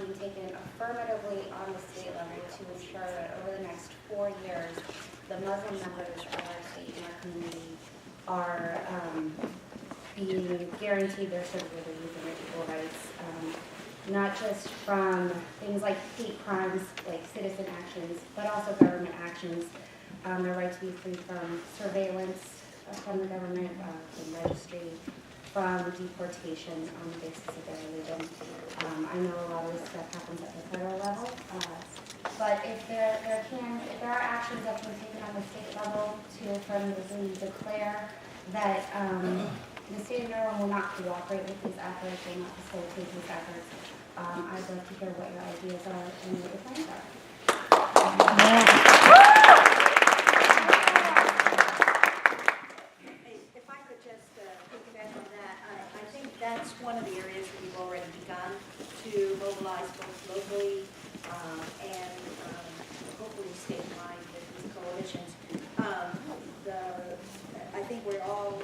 being taken affirmatively on the state level to ensure that over the next 4 years, the Muslim members of our state and our community are being guaranteed their civil liberties and their equal rights, not just from things like hate crimes, like citizen actions, but also government actions. Their right to be free from surveillance from the government, from registry, from deportation on the basis of their religion. I know a lot of this stuff happens at the federal level, but if there are actions that can be taken on the state level to affirmatively declare that the state of Maryland will not cooperate with these efforts, will not facilitate these efforts, I'd love to hear what your ideas are and what your plans are. If I could just piggyback on that, I think that's one of the areas that we've already begun to mobilize both locally and hopefully statewide with these coalitions. I think we're all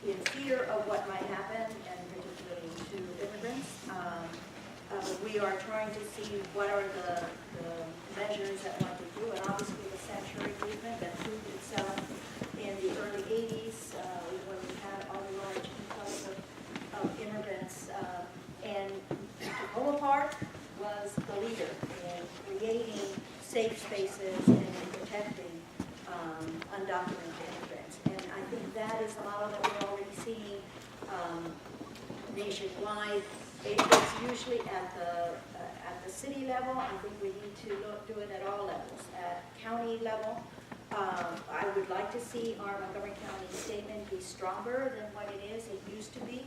in fear of what might happen, and particularly to immigrants. We are trying to see what are the measures that one could do, and obviously the sanctuary movement that proved itself in the early 80s when we had all the large influx of immigrants. And Tacoma Park was the leader in creating safe spaces and protecting undocumented immigrants. And I think that is the model that we're already seeing nationwide. It's usually at the city level. I think we need to do it at all levels. At county level, I would like to see our Montgomery County statement be stronger than what it is. It used to be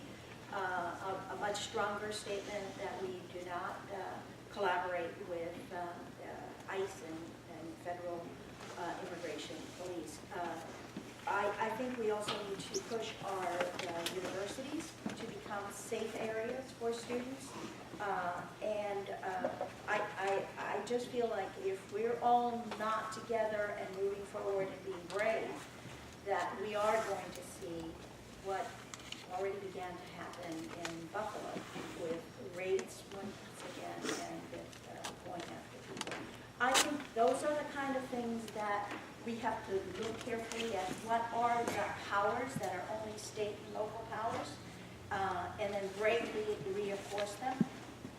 a much stronger statement that we do not collaborate with ICE and federal immigration police. I think we also need to push our universities to become safe areas for students. I just feel like if we're all not together and moving forward and being brave, that we are going to see what already began to happen in Buffalo with raids once again and with going after people. I think those are the kind of things that we have to look carefully at. What are the powers that are only state and local powers, and then bravely reinforce them.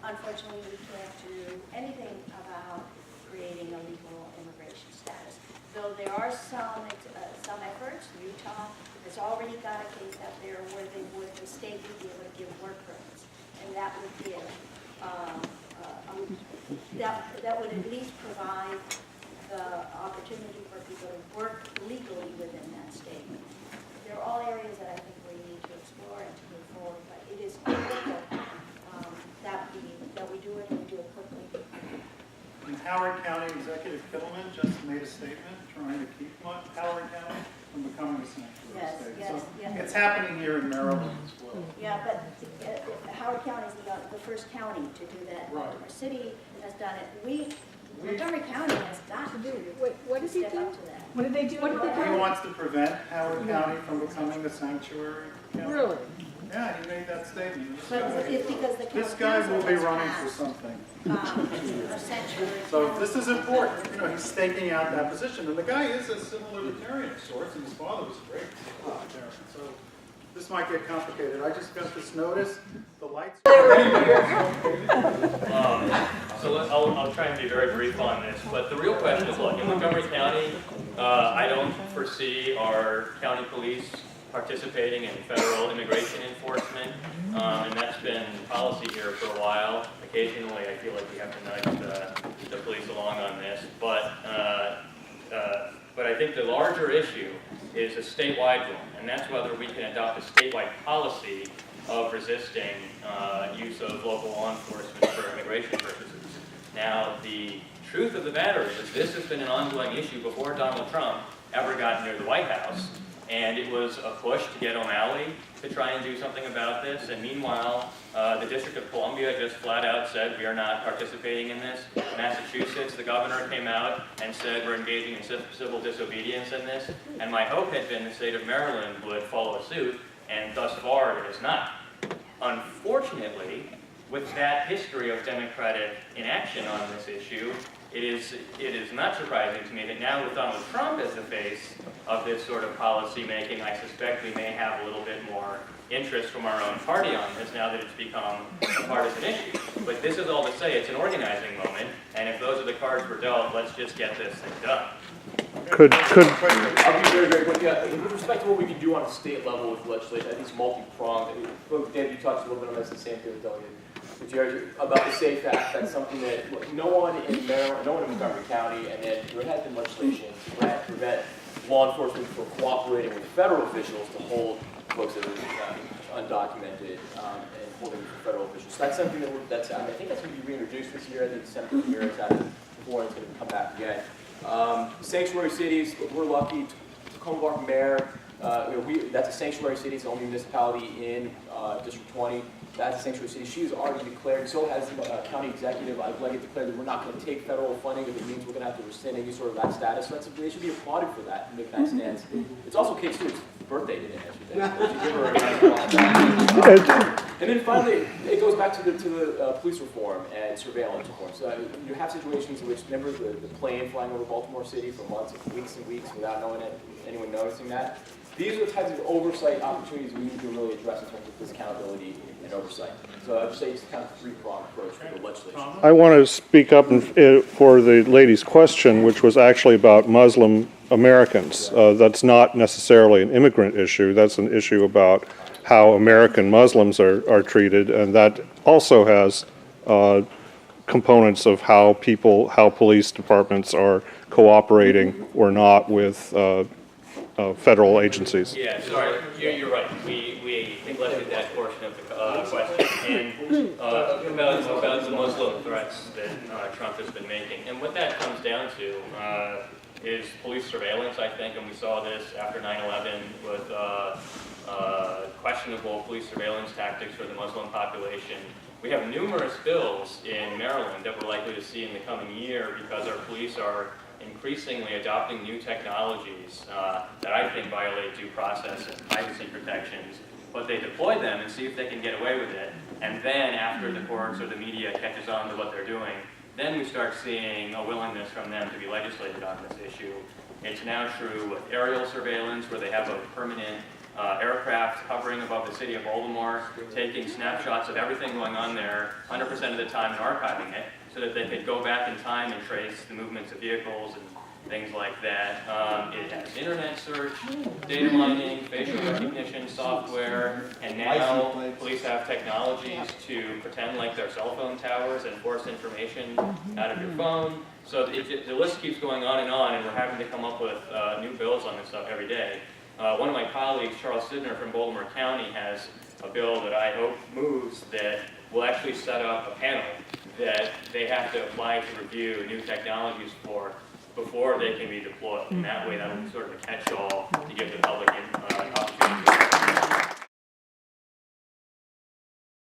Unfortunately, we can't do anything about creating a legal immigration status. Though there are some efforts. Utah has already got a case out there where the state would be able to give work permits, and that would give that would at least provide the opportunity for people to work legally within that state. They're all areas that I think we need to explore and to move forward, but it is critical that we do it and we do it quickly. And Howard County Executive Kittleman just made a statement trying to keep Howard County from becoming a sanctuary state. Yes. It's happening here in Maryland as well. Yeah, but Howard County is the first county to do that. Right. Baltimore City has done it. Montgomery County has got to do it. What does he Step do? up to that. What did they do? He wants to prevent Howard County from becoming a sanctuary county. Really? Yeah, he made that statement. But it's because the This county guy council will be has running for passed, something. a sanctuary So county. this is important. You know, he's staking out that position. And the guy is a civil libertarian of sorts, and his father was a great civil libertarian. So this might get complicated. I just got this notice. The lights. I'll try and be very brief on this, but the real question is, look, in Montgomery County, I don't foresee our county police participating in federal immigration enforcement, and that's been policy here for a while. Occasionally, I feel like we have to nudge the police along on this, but I think the larger issue is a statewide one, and that's whether we can adopt a statewide policy of resisting use of local law enforcement for immigration purposes. Now, the truth of the matter is this has been an ongoing issue before Donald Trump ever got near the White House, and it was a push to get O'Malley to try and do something about this, and meanwhile, the District of Columbia just flat out said we are not participating in this. Massachusetts, the governor came out and said we're engaging in civil disobedience in this, and my hope had been the state of Maryland would follow suit, and thus far it has not. Unfortunately, with that history of Democratic inaction on this issue, it is not surprising to me that now with Donald Trump as the face of this sort of policy making, I suspect we may have a little bit more interest from our own party on this now that it's become a partisan issue. But this is all to say it's an organizing moment, and if those are the cards we're dealt, let's just get this thing done. I'll be Very, very quick. Yeah, with respect to what we can do on a state level with legislation, I think it's multi-pronged. David, you talked a little bit on this, the same thing with Delegate Gutierrez, about the SAFE Act. That's something that no one in Maryland, no one in Montgomery County, and then there has been legislation to prevent law enforcement from cooperating with federal officials to hold folks that are undocumented and holding federal officials. So that's something that I think that's going to be reintroduced this year. I think Senator Ramirez had it before, and it's going to come back again. Sanctuary cities, we're lucky. Tacoma Park Mayor, that's a sanctuary city. It's the only municipality in District 20. That's a sanctuary city. She's already declared, so has the county executive. I've declared that we're not going to take federal funding if it means we're going to have to rescind any sort of that status. So they should be applauded for that and make that stance. It's also Kate Stewart's birthday today, And then finally, it goes back to the police reform and surveillance reform. So you have situations in which, remember the plane flying over Baltimore City for months, weeks and weeks without anyone noticing that? These are the types of oversight opportunities we need to really address in terms of this accountability and oversight. So I'd say it's kind of a three-pronged approach for the legislation. I want to speak up for the lady's question, which was actually about Muslim Americans. That's not necessarily an immigrant issue. That's an issue about how American Muslims are treated, and that also has components of how police departments are cooperating or not with federal agencies. Yeah, sorry, you're right. We neglected that portion of the question. And about the Muslim threats that Trump has been making. And what that comes down to is police surveillance, I think, and we saw this after 9/11 with questionable police surveillance tactics for the Muslim population. We have numerous bills in Maryland that we're likely to see in the coming year because our police are increasingly adopting new technologies that I think violate due process and privacy protections, but they deploy them and see if they can get away with it. And then after the courts or the media catches on to what they're doing, then we start seeing a willingness from them to be legislated on this issue. It's now true with aerial surveillance, where they have a permanent aircraft hovering above the city of Baltimore, taking snapshots of everything going on there 100% of the time and archiving it, so that they could go back in time and trace the movements of vehicles and things like that. It has internet search, data mining, facial recognition software, and now police have technologies to pretend like they're cell phone towers and force information out of your phone. So the list keeps going on, and we're having to come up with new bills on this stuff every day. One of my colleagues, Charles Sidner from Baltimore County, has a bill that I hope moves that will actually set up a panel that they have to apply to review new technologies for before they can be deployed. And that way, that will be sort of a catch-all to give the public an opportunity